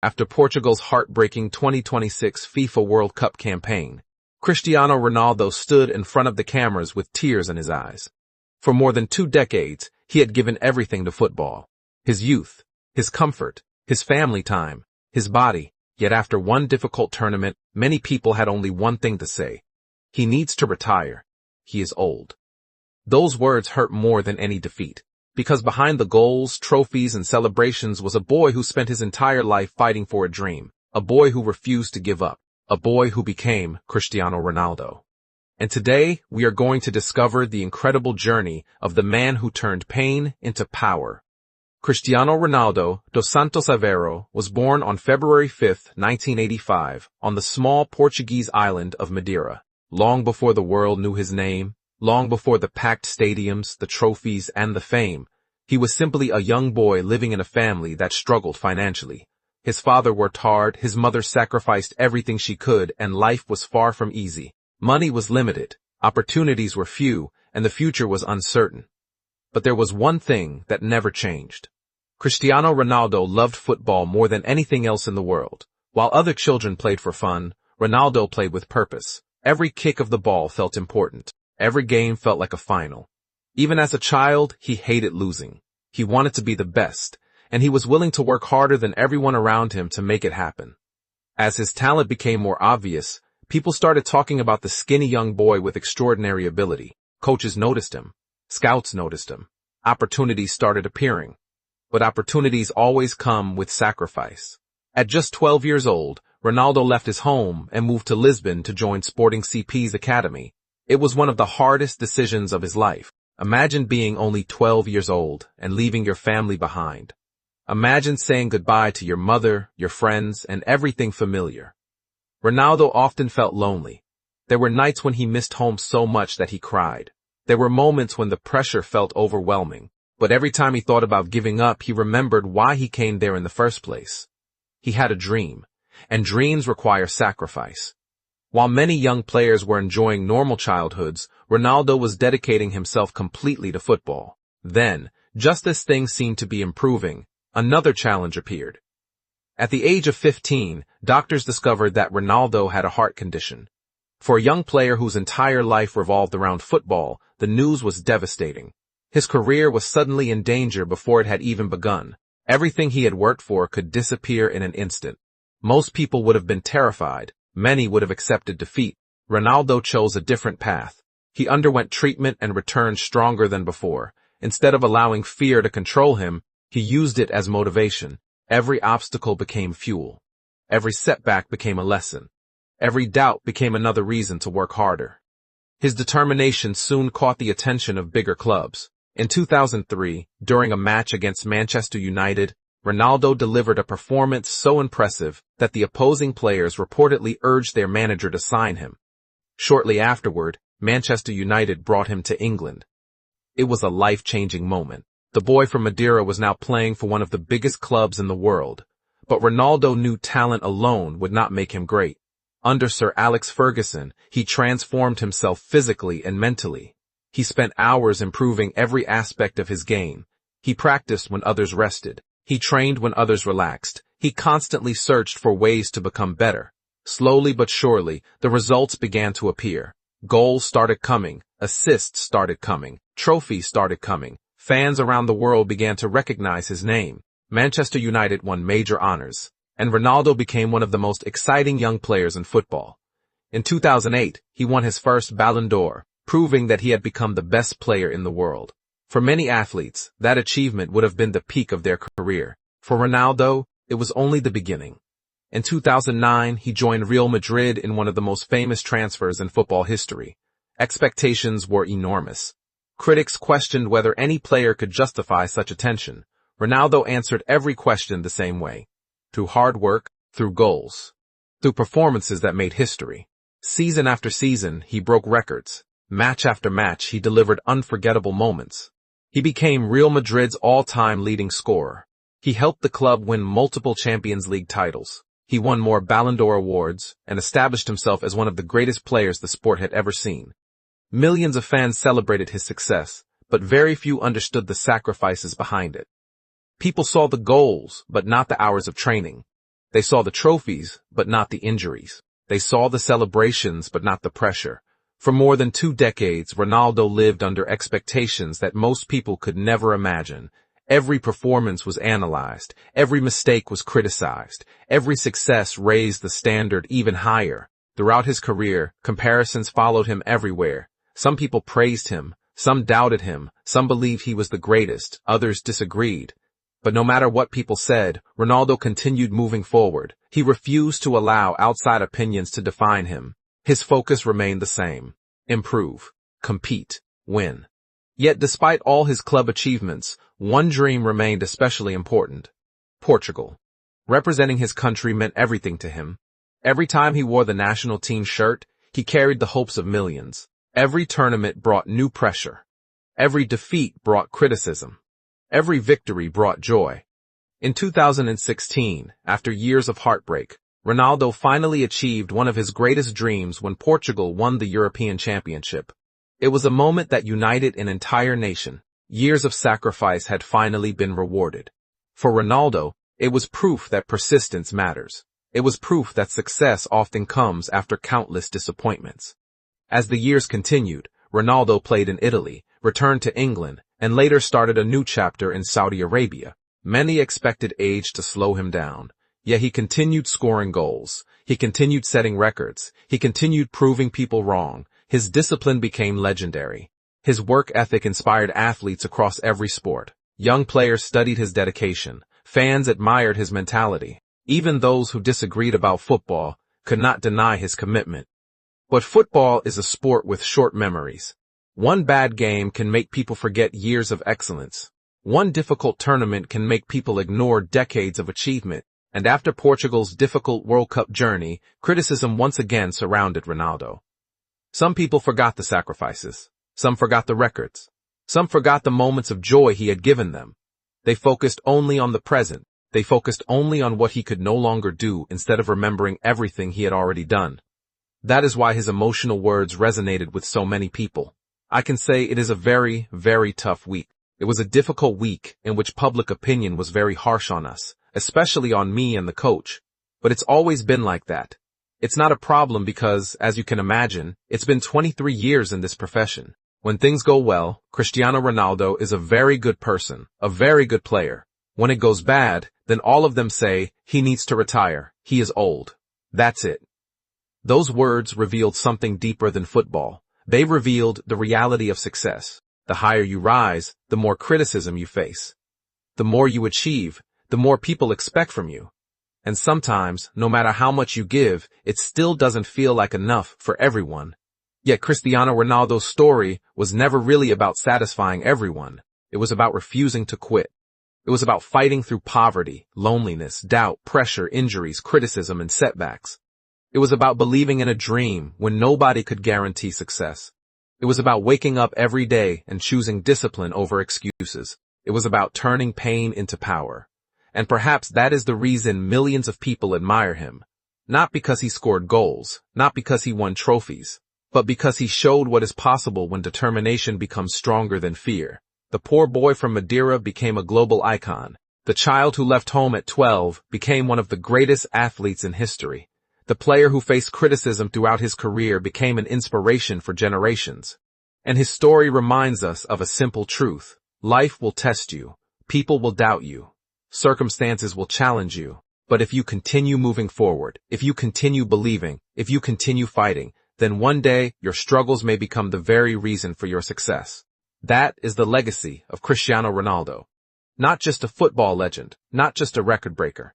After Portugal's heartbreaking 2026 FIFA World Cup campaign, Cristiano Ronaldo stood in front of the cameras with tears in his eyes. For more than 2 decades, he had given everything to football. His youth, his comfort, his family time, his body. Yet after one difficult tournament, many people had only one thing to say. He needs to retire. He is old. Those words hurt more than any defeat, because behind the goals, trophies, and celebrations was a boy who spent his entire life fighting for a dream, a boy who refused to give up, a boy who became Cristiano Ronaldo. And today, we are going to discover the incredible journey of the man who turned pain into power. Cristiano Ronaldo dos Santos Aveiro was born on February 5, 1985, on the small Portuguese island of Madeira. Long before the world knew his name, long before the packed stadiums, the trophies, and the fame, he was simply a young boy living in a family that struggled financially. His father worked hard, his mother sacrificed everything she could, and life was far from easy. Money was limited, opportunities were few, and the future was uncertain. But there was one thing that never changed. Cristiano Ronaldo loved football more than anything else in the world. While other children played for fun, Ronaldo played with purpose. Every kick of the ball felt important. Every game felt like a final. Even as a child, he hated losing. He wanted to be the best, and he was willing to work harder than everyone around him to make it happen. As his talent became more obvious, people started talking about the skinny young boy with extraordinary ability. Coaches noticed him. Scouts noticed him. Opportunities started appearing. But opportunities always come with sacrifice. At just 12 years old, Ronaldo left his home and moved to Lisbon to join Sporting CP's academy. It was one of the hardest decisions of his life. Imagine being only 12 years old and leaving your family behind. Imagine saying goodbye to your mother, your friends, and everything familiar. Ronaldo often felt lonely. There were nights when he missed home so much that he cried. There were moments when the pressure felt overwhelming, but every time he thought about giving up, he remembered why he came there in the first place. He had a dream, and dreams require sacrifice. While many young players were enjoying normal childhoods, Ronaldo was dedicating himself completely to football. Then, just as things seemed to be improving, another challenge appeared. At the age of 15, doctors discovered that Ronaldo had a heart condition. For a young player whose entire life revolved around football, the news was devastating. His career was suddenly in danger before it had even begun. Everything he had worked for could disappear in an instant. Most people would have been terrified. Many would have accepted defeat. Ronaldo chose a different path. He underwent treatment and returned stronger than before. Instead of allowing fear to control him, he used it as motivation. Every obstacle became fuel. Every setback became a lesson. Every doubt became another reason to work harder. His determination soon caught the attention of bigger clubs. In 2003, during a match against Manchester United, Ronaldo delivered a performance so impressive that the opposing players reportedly urged their manager to sign him. Shortly afterward, Manchester United brought him to England. It was a life-changing moment. The boy from Madeira was now playing for one of the biggest clubs in the world. But Ronaldo knew talent alone would not make him great. Under Sir Alex Ferguson, he transformed himself physically and mentally. He spent hours improving every aspect of his game. He practiced when others rested. He trained when others relaxed. He constantly searched for ways to become better. Slowly but surely, the results began to appear. Goals started coming. Assists started coming. Trophies started coming. Fans around the world began to recognize his name. Manchester United won major honors, and Ronaldo became one of the most exciting young players in football. In 2008, he won his first Ballon d'Or, proving that he had become the best player in the world. For many athletes, that achievement would have been the peak of their career. For Ronaldo, it was only the beginning. In 2009, he joined Real Madrid in one of the most famous transfers in football history. Expectations were enormous. Critics questioned whether any player could justify such attention. Ronaldo answered every question the same way. Through hard work, through goals, through performances that made history. Season after season, he broke records. Match after match, he delivered unforgettable moments. He became Real Madrid's all-time leading scorer. He helped the club win multiple Champions League titles. He won more Ballon d'Or awards and established himself as one of the greatest players the sport had ever seen. Millions of fans celebrated his success, but very few understood the sacrifices behind it. People saw the goals, but not the hours of training. They saw the trophies, but not the injuries. They saw the celebrations, but not the pressure. For more than 2 decades, Ronaldo lived under expectations that most people could never imagine. Every performance was analyzed, every mistake was criticized, every success raised the standard even higher. Throughout his career, comparisons followed him everywhere. Some people praised him, some doubted him, some believed he was the greatest, others disagreed. But no matter what people said, Ronaldo continued moving forward. He refused to allow outside opinions to define him. His focus remained the same: improve, compete, win. Yet despite all his club achievements, one dream remained especially important: Portugal. Representing his country meant everything to him. Every time he wore the national team shirt, he carried the hopes of millions. Every tournament brought new pressure. Every defeat brought criticism. Every victory brought joy. In 2016, after years of heartbreak, Ronaldo finally achieved one of his greatest dreams when Portugal won the European Championship. It was a moment that united an entire nation. Years of sacrifice had finally been rewarded. For Ronaldo, it was proof that persistence matters. It was proof that success often comes after countless disappointments. As the years continued, Ronaldo played in Italy, returned to England, and later started a new chapter in Saudi Arabia. Many expected age to slow him down, yet he continued scoring goals. He continued setting records. He continued proving people wrong. His discipline became legendary. His work ethic inspired athletes across every sport. Young players studied his dedication. Fans admired his mentality. Even those who disagreed about football could not deny his commitment. But football is a sport with short memories. One bad game can make people forget years of excellence. One difficult tournament can make people ignore decades of achievement. And after Portugal's difficult World Cup journey, criticism once again surrounded Ronaldo. Some people forgot the sacrifices. Some forgot the records. Some forgot the moments of joy he had given them. They focused only on the present. They focused only on what he could no longer do instead of remembering everything he had already done. That is why his emotional words resonated with so many people. I can say it is a very, very tough week. It was a difficult week in which public opinion was very harsh on us, especially on me and the coach. But it's always been like that. It's not a problem because, as you can imagine, it's been 23 years in this profession. When things go well, Cristiano Ronaldo is a very good person, a very good player. When it goes bad, then all of them say, he needs to retire, he is old. That's it. Those words revealed something deeper than football. They revealed the reality of success. The higher you rise, the more criticism you face. The more you achieve, the more people expect from you. And sometimes, no matter how much you give, it still doesn't feel like enough for everyone. Yet Cristiano Ronaldo's story was never really about satisfying everyone. It was about refusing to quit. It was about fighting through poverty, loneliness, doubt, pressure, injuries, criticism, and setbacks. It was about believing in a dream when nobody could guarantee success. It was about waking up every day and choosing discipline over excuses. It was about turning pain into power. And perhaps that is the reason millions of people admire him. Not because he scored goals, not because he won trophies, but because he showed what is possible when determination becomes stronger than fear. The poor boy from Madeira became a global icon. The child who left home at 12 became one of the greatest athletes in history. The player who faced criticism throughout his career became an inspiration for generations. And his story reminds us of a simple truth. Life will test you. People will doubt you. Circumstances will challenge you. But if you continue moving forward, if you continue believing, if you continue fighting, then one day your struggles may become the very reason for your success. That is the legacy of Cristiano Ronaldo. Not just a football legend, not just a record breaker,